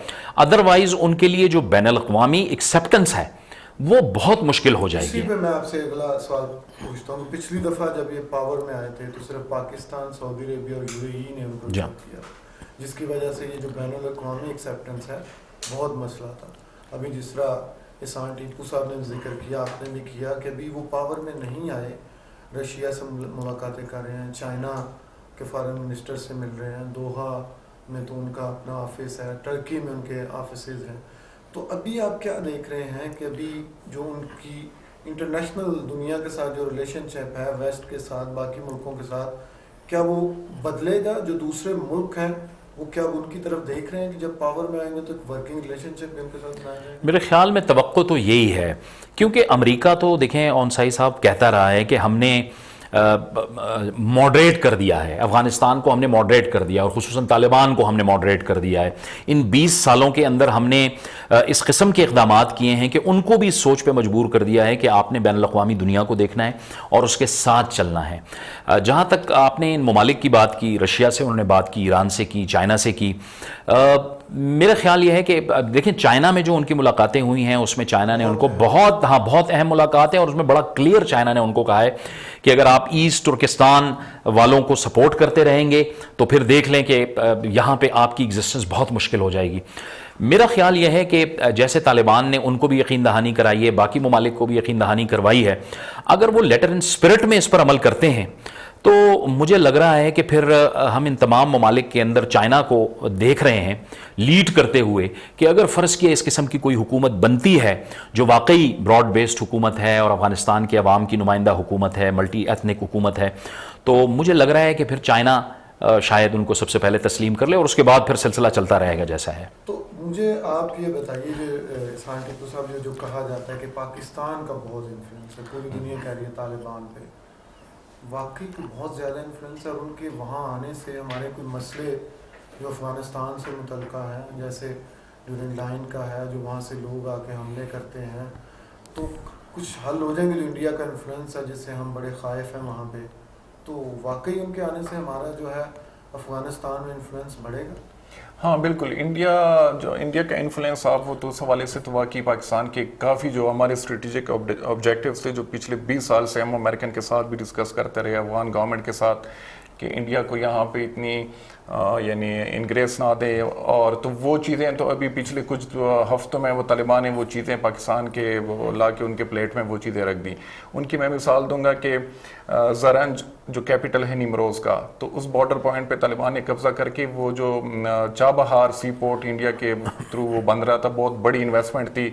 ادروائز ان کے لیے جو بین الاقوامی ایکسیپٹنس ہے وہ بہت مشکل ہو جائے گی. اسی پہ میں آپ سے اگلا سوال پوچھتا ہوں. پچھلی دفعہ جب یہ پاور میں آئے تھے تو صرف پاکستان، سعودی عربیہ اور UAE نے ان کو کیا، جس کی وجہ سے یہ جو بین الاقوامی ایکسیپٹنس ہے بہت مسئلہ تھا. ابھی جس طرح احسان ٹیپو صاحب نے ذکر کیا، آپ نے بھی کیا کہ ابھی وہ پاور میں نہیں آئے، رشیا سے ملاقاتیں کر رہے ہیں، چائنا کے فارن منسٹر سے مل رہے ہیں، دوحہ میں تو ان کا اپنا آفس ہے، ٹرکی میں ان کے آفیسز ہیں. تو ابھی آپ کیا دیکھ رہے ہیں کہ ابھی جو ان کی انٹرنیشنل دنیا کے ساتھ جو ریلیشن شپ ہے ویسٹ کے ساتھ، باقی ملکوں کے ساتھ، کیا وہ بدلے گا؟ جو دوسرے ملک ہیں وہ کیا ان کی طرف دیکھ رہے ہیں کہ جب پاور میں آئیں گے تو ایک ورکنگ ریلیشن شپ ان کے ساتھ بنایا جائے گا؟ میرے خیال میں توقع تو یہی ہے، کیونکہ امریکہ تو دیکھیں اونسائی صاحب کہتا رہا ہے کہ ہم نے ماڈریٹ کر دیا ہے، افغانستان کو ہم نے ماڈریٹ کر دیا اور خصوصاً طالبان کو ہم نے ماڈریٹ کر دیا ہے. ان 20 سالوں کے اندر ہم نے اس قسم کے اقدامات کیے ہیں کہ ان کو بھی اس سوچ پہ مجبور کر دیا ہے کہ آپ نے بین الاقوامی دنیا کو دیکھنا ہے اور اس کے ساتھ چلنا ہے. جہاں تک آپ نے ان ممالک کی بات کی، رشیا سے انہوں نے بات کی، ایران سے کی، چائنا سے کی، میرا خیال یہ ہے کہ دیکھیں چائنا میں جو ان کی ملاقاتیں ہوئی ہیں اس میں چائنا نے ان کو بہت اہم ملاقات ہے، اور اس میں بڑا کلیئر چائنا نے ان کو کہا ہے کہ اگر آپ ایسٹ ترکستان والوں کو سپورٹ کرتے رہیں گے تو پھر دیکھ لیں کہ یہاں پہ آپ کی ایگزسٹنس بہت مشکل ہو جائے گی. میرا خیال یہ ہے کہ جیسے طالبان نے ان کو بھی یقین دہانی کرائی ہے، باقی ممالک کو بھی یقین دہانی کروائی ہے، اگر وہ لیٹر اینڈ اسپرٹ میں اس پر عمل کرتے ہیں تو مجھے لگ رہا ہے کہ پھر ہم ان تمام ممالک کے اندر چائنا کو دیکھ رہے ہیں لیڈ کرتے ہوئے کہ اگر فرض کیا اس قسم کی کوئی حکومت بنتی ہے جو واقعی براڈ بیسڈ حکومت ہے اور افغانستان کے عوام کی نمائندہ حکومت ہے، ملٹی ایتھنک حکومت ہے، تو مجھے لگ رہا ہے کہ پھر چائنا شاید ان کو سب سے پہلے تسلیم کر لے اور اس کے بعد پھر سلسلہ چلتا رہے گا جیسا ہے. تو مجھے آپ یہ بتائیے کہ احسان ٹیپو صاحب جو کہا جاتا ہے کہ پاکستان کا بہت انفلوئنس ہے، پوری دنیا کہہ رہی ہے طالبان پہ، واقعی کو بہت زیادہ انفلوئنس ہے، اور ان کے وہاں آنے سے ہمارے کوئی مسئلے جو افغانستان سے متعلقہ ہیں، جیسے ڈیورنگ لائن کا ہے جو وہاں سے لوگ آ کے حملے کرتے ہیں، تو کچھ حل ہو جائیں گے؟ جو انڈیا کا انفلوئنس ہے جس سے ہم بڑے خائف ہیں وہاں پہ. تو واقعی ان کے آنے سے ہمارا جو ہے افغانستان میں انفلوئنس بڑھے گا؟ ہاں بالکل، انڈیا کا انفلوئنس آپ وہ تو اس حوالے سے تو واقعی پاکستان کے کافی جو ہمارے اسٹریٹجک آبجیکٹیوز تھے جو پچھلے 20 سال سے ہم امریکن کے ساتھ بھی ڈسکس کرتے رہے، افغان گورنمنٹ کے ساتھ، کہ انڈیا کو یہاں پہ اتنی یعنی انگریز نہ دے، اور تو وہ چیزیں تو ابھی پچھلے کچھ ہفتوں میں وہ طالبان نے وہ چیزیں پاکستان کے لا کے ان کے پلیٹ میں وہ چیزیں رکھ دیں. ان کی میں مثال دوں گا کہ زرنج جو کیپٹل ہے نیمروز کا، تو اس بارڈر پوائنٹ پہ طالبان نے قبضہ کر کے وہ جو چابہار سی پورٹ انڈیا کے تھرو وہ بن رہا تھا، بہت بڑی انویسٹمنٹ تھی،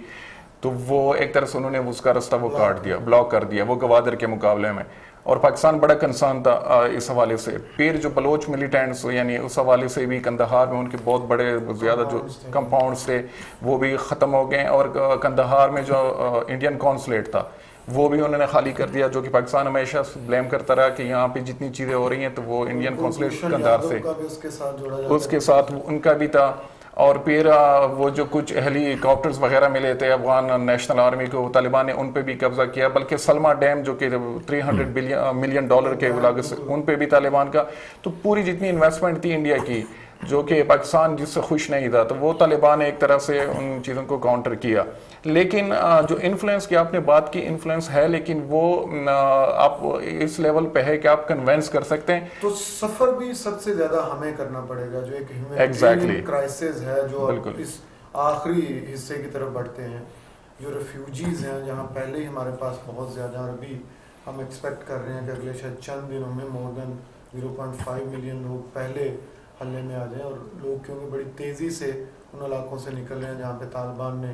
تو وہ ایک طرح سے انہوں نے اس کا رستہ وہ کاٹ دیا، بلاک کر دیا وہ گوادر کے مقابلے میں. اور پاکستان بڑا کنسرن تھا اس حوالے سے. پھر جو بلوچ ملیٹینٹس یعنی اس حوالے سے بھی قندھار میں ان کے بہت بڑے زیادہ جو کمپاؤنڈس تھے وہ بھی ختم ہو گئے، اور قندھار میں جو انڈین کونسلیٹ تھا وہ بھی انہوں نے خالی کر دیا، جو کہ پاکستان ہمیشہ بلیم کرتا رہا کہ یہاں پہ جتنی چیزیں ہو رہی ہیں تو وہ انڈین کونسلیٹ قندھار سے اس کے ساتھ ان کا بھی تھا. اور پھر وہ جو کچھ ہیلی کاپٹرز وغیرہ ملے تھے افغان نیشنل آرمی کو، طالبان نے ان پہ بھی قبضہ کیا، بلکہ سلما ڈیم جو کہ $300 ملین کے لاگت سے ان پہ بھی طالبان کا. تو پوری جتنی انویسٹمنٹ تھی انڈیا کی جو کہ پاکستان جس سے خوش نہیں تھا، تو وہ طالبان نے ایک طرح سے ان چیزوں کو کاؤنٹر کیا. لیکن جو انفلوئنس کی آپ نے بات کی، انفلوئنس ہے، لیکن وہ آپ اس لیول پہ ہے کہ آپ کنونس کر سکتے ہیں. تو سفر بھی سب سے زیادہ ہمیں کرنا پڑے گا، جو ایک ہیومینٹیرین کرائسس ہے جو اس آخری حصے کی طرف بڑھتے ہیں. جو ریفیوجیز ہیں جہاں پہلے ہی ہمارے پاس بہت زیادہ، اور ابھی ہم ایکسپیکٹ کر رہے ہیں کہ اگلے شاید چند دنوں میں مور دین 0.5 ملین لوگ پہلے حلے میں آ جائیں. اور لوگ کیونکہ بڑی تیزی سے ان علاقوں سے نکل رہے ہیں جہاں پہ طالبان نے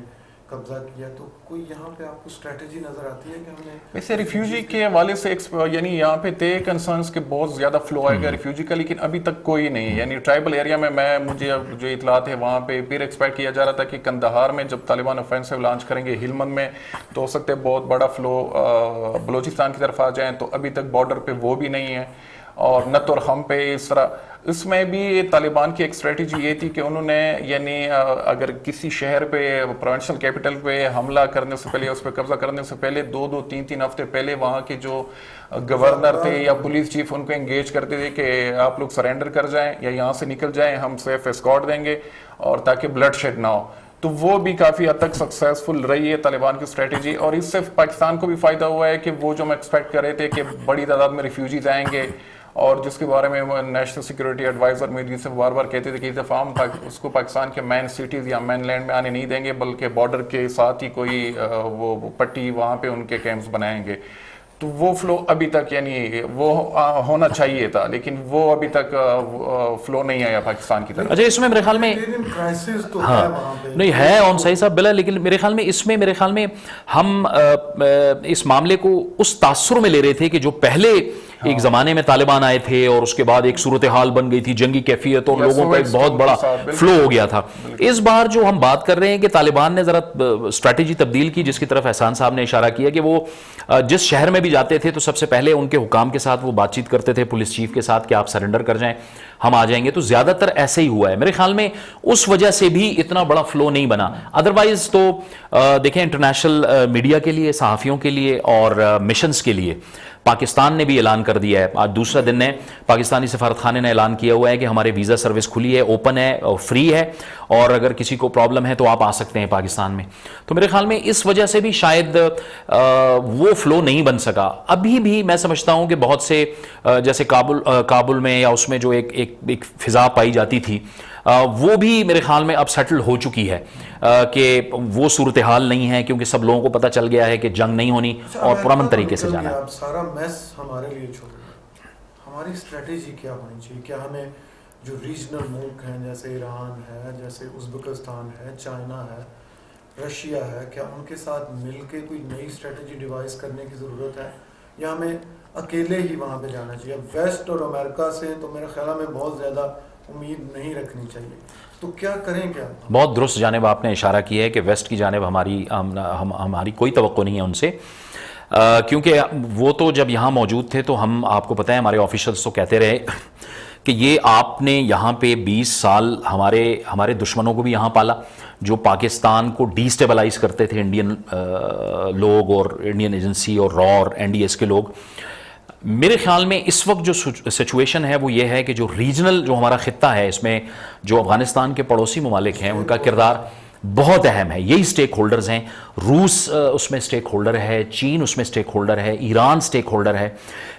قبضہ کیا. تو کوئی یہاں پہ آپ کو اسٹریٹجی نظر آتی ہے کہ ہم نے ویسے ریفیوجی کے حوالے سے یعنی یہاں پہ تھے کنسرنس کے بہت زیادہ فلو آئے گا ریفیوجی کا، لیکن ابھی تک کوئی نہیں. یعنی ٹرائبل ایریا میں مجھے جو اطلاعات ہے وہاں پہ پھر ایکسپیکٹ کیا جا رہا تھا کہ قندھار میں جب طالبان آفینسو لانچ کریں گے ہلمند میں تو ہو سکتا ہے بہت بڑا فلو بلوچستان کی طرف آ جائیں، تو ابھی تک بارڈر پہ وہ بھی نہیں ہے. اور نت اور ہم پہ اس طرح اس میں بھی طالبان کی ایک اسٹریٹجی یہ تھی کہ انہوں نے یعنی اگر کسی شہر پہ پروونشل کیپٹل پہ حملہ کرنے سے پہلے، اس پہ قبضہ کرنے سے پہلے 2-3 ہفتے پہلے وہاں کے جو گورنر تھے یا پولیس چیف ان کو انگیج کرتے تھے کہ آپ لوگ سرینڈر کر جائیں یا یہاں سے نکل جائیں، ہم سیف اسکارٹ دیں گے، اور تاکہ بلڈ شیڈ نہ ہو. تو وہ بھی کافی حد تک سکسیسفل رہی ہے طالبان کی اسٹریٹجی. اور اس سے پاکستان کو بھی فائدہ ہوا ہے کہ وہ جو ہم ایکسپیکٹ کر رہے تھے کہ بڑی تعداد میں ریفیوجیز آئیں گے، اور جس کے بارے میں نیشنل سیکورٹی ایڈوائزر میں جسے بار بار کہتے تھے کہ دفعہ ہم اس کو پاکستان کے مین سٹیز یا مین لینڈ میں آنے نہیں دیں گے، بلکہ بارڈر کے ساتھ ہی کوئی وہ پٹی وہاں پہ ان کے کیمپس بنائیں گے. تو وہ فلو ابھی تک یعنی وہ ہونا چاہیے تھا، لیکن وہ ابھی تک فلو نہیں آیا پاکستان کی طرف. اچھا، اس میں میرے خیال میں ہاں نہیں ہے اون صحیح صاحب بلا، لیکن میرے خیال میں ہم اس معاملے کو اس تاثر میں لے رہے تھے کہ جو پہلے ایک زمانے میں طالبان آئے تھے اور اس کے بعد ایک صورتحال بن گئی تھی، جنگی کیفیت، اور لوگوں کا ایک بہت بڑا فلو ہو گیا تھا. اس بار جو ہم بات کر رہے ہیں کہ طالبان نے ذرا اسٹریٹجی تبدیل کی، جس کی طرف احسان صاحب نے اشارہ کیا کہ وہ جس شہر میں بھی جاتے تھے تو سب سے پہلے ان کے حکام کے ساتھ وہ بات چیت کرتے تھے، پولیس چیف کے ساتھ، کہ آپ سرنڈر کر جائیں، ہم آ جائیں گے. تو زیادہ تر ایسے ہی ہوا ہے میرے خیال میں، اس وجہ سے بھی اتنا بڑا فلو نہیں بنا. ادروائز تو دیکھیں انٹرنیشنل میڈیا کے لیے، صحافیوں کے لیے اور مشنز کے لیے پاکستان نے بھی اعلان کر دیا ہے. آج دوسرا دن ہے، پاکستانی سفارت خانے نے اعلان کیا ہوا ہے کہ ہمارے ویزا سروس کھلی ہے، اوپن ہے اور فری ہے، اور اگر کسی کو پرابلم ہے تو آپ آ سکتے ہیں پاکستان میں. تو میرے خیال میں اس وجہ سے بھی شاید وہ فلو نہیں بن سکا. ابھی بھی میں سمجھتا ہوں کہ بہت سے جیسے کابل میں یا اس میں جو ایک فضا پائی جاتی تھی، وہ بھی میرے خیال میں اب سیٹل ہو چکی ہے کہ وہ صورتحال نہیں ہے، کیونکہ سب لوگوں کو پتہ چل گیا ہے کہ جنگ نہیں ہونی اور پرامن طریقے سے جانا ہے. آپ سارا میس ہمارے لیے چھوڑ دیں، ہماری اسٹریٹجی کیا ہونی چاہیے؟ کیا ہمیں جو ریجنل ملک ہیں جیسے ایران ہے، جیسے ازبکستان ہے، چائنا ہے، رشیا ہے، کیا ان کے ساتھ مل کے کوئی نئی اسٹریٹجی ڈیوائز کرنے کی ضرورت ہے، یا ہمیں اکیلے ہی وہاں پہ جانا چاہیے؟ ویسٹ اور امریکہ سے تو میرے خیال میں بہت زیادہ امید نہیں رکھنی چاہیے. تو کیا کریں؟ کیا بہت درست جانب آپ نے اشارہ کیا ہے کہ ویسٹ کی جانب ہماری کوئی توقع نہیں ہے ان سے، کیونکہ وہ تو جب یہاں موجود تھے تو ہم، آپ کو پتہ ہے ہمارے آفیشلز تو کہتے رہے کہ یہ آپ نے یہاں پہ 20 سال ہمارے دشمنوں کو بھی یہاں پالا، جو پاکستان کو ڈی اسٹیبلائز کرتے تھے انڈین لوگ اور انڈین ایجنسی اور را اور NDS کے لوگ. میرے خیال میں اس وقت جو سچویشن ہے وہ یہ ہے کہ جو ریجنل جو ہمارا خطہ ہے اس میں جو افغانستان کے پڑوسی ممالک ہیں ان کا کردار بہت اہم ہے. یہی سٹیک ہولڈرز ہیں. روس اس میں سٹیک ہولڈر ہے, چین اس میں سٹیک ہولڈر ہے, ایران سٹیک ہولڈر ہے.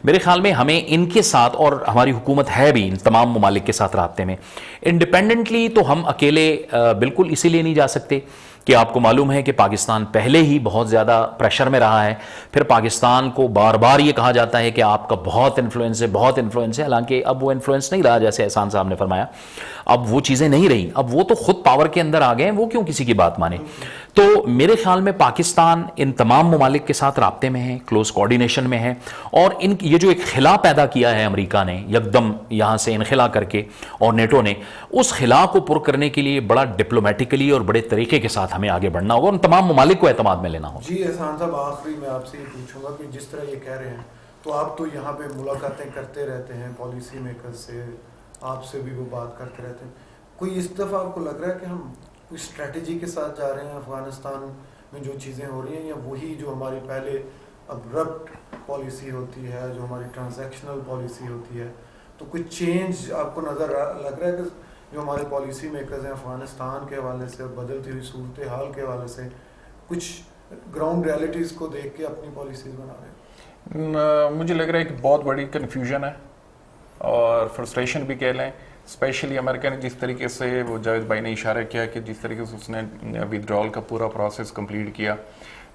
میرے خیال میں ہمیں ان کے ساتھ, اور ہماری حکومت ہے بھی ان تمام ممالک کے ساتھ رابطے میں. انڈیپینڈنٹلی تو ہم اکیلے بالکل اسی لیے نہیں جا سکتے کہ آپ کو معلوم ہے کہ پاکستان پہلے ہی بہت زیادہ پریشر میں رہا ہے. پھر پاکستان کو بار بار یہ کہا جاتا ہے کہ آپ کا بہت انفلوئنس ہے, بہت انفلوئنس ہے, حالانکہ اب وہ انفلوئنس نہیں رہا, جیسے احسان صاحب نے فرمایا. اب وہ چیزیں نہیں رہی, اب وہ تو خود پاور کے اندر آ گئے ہیں, وہ کیوں کسی کی بات مانے. تو میرے خیال میں پاکستان ان تمام ممالک کے ساتھ رابطے میں ہے, کلوز کوآرڈینیشن میں ہے, اور یہ جو ایک خلا پیدا کیا ہے امریکہ نے یکدم یہاں سے انخلا کر کے, اور نیٹو نے, اس خلا کو پر کرنے کے لیے بڑا ڈپلومیٹکلی اور بڑے طریقے کے ساتھ ہمیں آگے بڑھنا ہوگا, اور ان تمام ممالک کو اعتماد میں لینا ہوگا. جی احسان صاحب, آخری میں آپ سے یہ پوچھوں گا کہ جس طرح یہ کہہ رہے ہیں, تو آپ تو یہاں پہ ملاقاتیں کرتے رہتے ہیں پالیسی میکر سے, آپ سے بھی وہ بات کرتے رہتے ہیں. کوئی اس دفعہ آپ کو لگ رہا ہے کہ ہم کوئی اسٹریٹجی کے ساتھ جا رہے ہیں افغانستان میں جو چیزیں ہو رہی ہیں, یا وہی جو ہماری پہلے ابرپٹ پالیسی ہوتی ہے, جو ہماری ٹرانزیکشنل پالیسی ہوتی ہے, تو کوئی چینج آپ کو نظر لگ رہا ہے کہ جو ہمارے پالیسی میکرز ہیں افغانستان کے حوالے سے اور بدلتی ہوئی صورتحال کے حوالے سے کچھ گراؤنڈ ریالٹیز کو دیکھ کے اپنی پالیسیز بنا رہے ہیں؟ مجھے لگ رہا ہے کہ بہت بڑی کنفیوژن ہے اور فرسٹریشن بھی کہہ لیں. اسپیشلی امریکہ نے جس طریقے سے, وہ جاوید بھائی نے اشارہ کیا کہ جس طریقے سے اس نے ودرال کا پورا پروسیس کمپلیٹ کیا,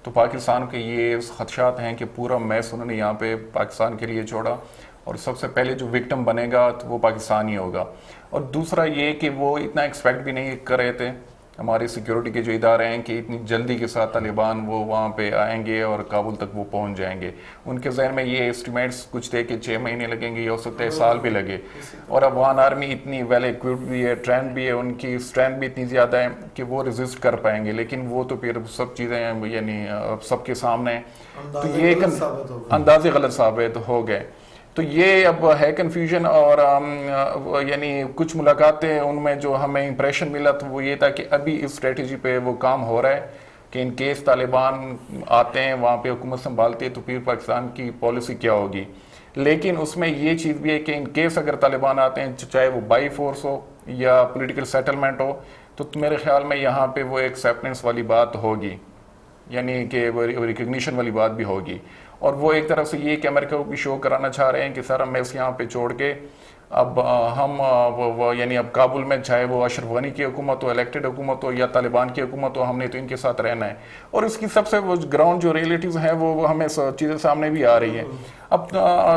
تو پاکستان کے یہ خدشات ہیں کہ پورا میس انہوں نے یہاں پہ پاکستان کے لیے چھوڑا, اور سب سے پہلے جو وکٹم بنے گا تو وہ پاکستان ہی ہوگا. اور دوسرا یہ کہ وہ اتنا ایکسپیکٹ بھی نہیں کر رہے تھے ہمارے سیکیورٹی کے جو ادارے ہیں کہ اتنی جلدی کے ساتھ طالبان وہ وہاں پہ آئیں گے اور کابل تک وہ پہنچ جائیں گے. ان کے ذہن میں یہ اسٹیمیٹس کچھ تھے کہ 6 مہینے لگیں گے, یہ ہو سکتا ہے سال بھی لگے. اور افغان آرمی اتنی ویل ایکوپڈ بھی ہے, ٹرینڈ بھی ہے, ان کی اسٹرینتھ بھی اتنی زیادہ ہے کہ وہ ریزسٹ کر پائیں گے. لیکن وہ تو پھر سب چیزیں یعنی سب کے سامنے, تو یہ ایک اندازے غلط ثابت ہو گئے. تو یہ اب ہے کنفیوژن. اور یعنی کچھ ملاقاتیں ان میں جو ہمیں امپریشن ملا تو وہ یہ تھا کہ ابھی اس اسٹریٹجی پہ وہ کام ہو رہا ہے کہ ان کیس طالبان آتے ہیں وہاں پہ حکومت سنبھالتے ہیں تو پھر پاکستان کی پالیسی کیا ہوگی. لیکن اس میں یہ چیز بھی ہے کہ ان کیس اگر طالبان آتے ہیں, چاہے وہ بائی فورس ہو یا پولیٹیکل سیٹلمنٹ ہو, تو میرے خیال میں یہاں پہ وہ ایکسیپٹنس والی بات ہوگی, یعنی کہ وہ ریکگنیشن والی بات بھی ہوگی. اور وہ ایک طرف سے یہ کہ امریکہ کو بھی شو کرانا چاہ رہے ہیں کہ سر ہم اس یہاں پہ چھوڑ کے اب ہم یعنی اب کابل میں چاہے وہ اشرف غنی کی حکومت ہو, الیکٹڈ حکومت ہو, یا طالبان کی حکومت ہو, ہم نے تو ان کے ساتھ رہنا ہے. اور اس کی سب سے وہ گراؤنڈ جو ریئلٹیز ہیں وہ ہمیں چیزیں سامنے بھی آ رہی ہیں. اب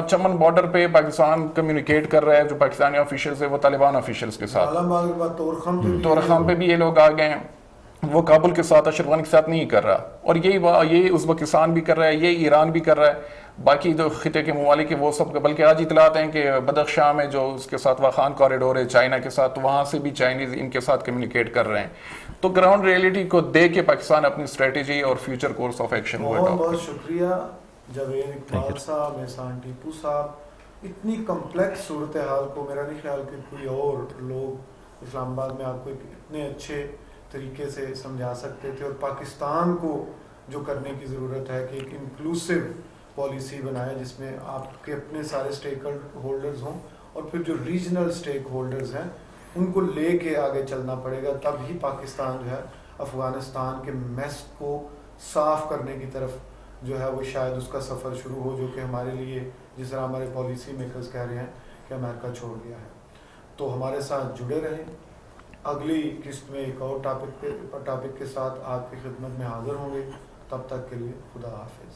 چمن بارڈر پہ پاکستان کمیونیکیٹ کر رہا ہے, جو پاکستانی آفیشلز ہیں وہ طالبان آفیشلز کے ساتھ. طورخم پہ بھی یہ لوگ آ گئے ہیں, وہ کابل کے ساتھ اشرف غنی کے ساتھ نہیں کر رہا. اور یہی ازبکستان بھی کر رہا ہے, یہ ایران بھی کر رہا ہے, باقی جو خطے کے ممالک ہیں وہ سب. بلکہ آج اطلاعات ہیں کہ بدخشاں میں جو اس کے ساتھ واخان کوریڈور ہے چائنا کے ساتھ, وہاں سے بھی چائنیز ان کے ساتھ کمیونیکیٹ کر رہے ہیں. تو گراؤنڈ ریئلٹی کو دیکھ کے پاکستان اپنی اسٹریٹجی اور فیوچر کورس آف ایکشن. بہت بہت شکریہ جاوید اقبال صاحب, احسان ٹیپو صاحب. اتنی کمپلیکس صورتحال کو میرا نہیں خیال کہ کوئی اور لوگ اسلام آباد میں آپ کو اتنے اچھے طریقے سے سمجھا سکتے تھے. اور پاکستان کو جو کرنے کی ضرورت ہے کہ ایک انکلوسیو پالیسی بنائے جس میں آپ کے اپنے سارے اسٹیک ہولڈرز ہوں, اور پھر جو ریجنل اسٹیک ہولڈرز ہیں ان کو لے کے آگے چلنا پڑے گا. تب ہی پاکستان جو ہے افغانستان کے میس کو صاف کرنے کی طرف جو ہے وہ شاید اس کا سفر شروع ہو, جو کہ ہمارے لیے جس طرح ہمارے پالیسی میکرز کہہ رہے ہیں کہ امریکہ چھوڑ گیا ہے. تو ہمارے ساتھ جڑے رہیں. اگلی قسط میں ایک اور ٹاپک کے ساتھ آپ کی خدمت میں حاضر ہوں گے. تب تک کے لیے خدا حافظ.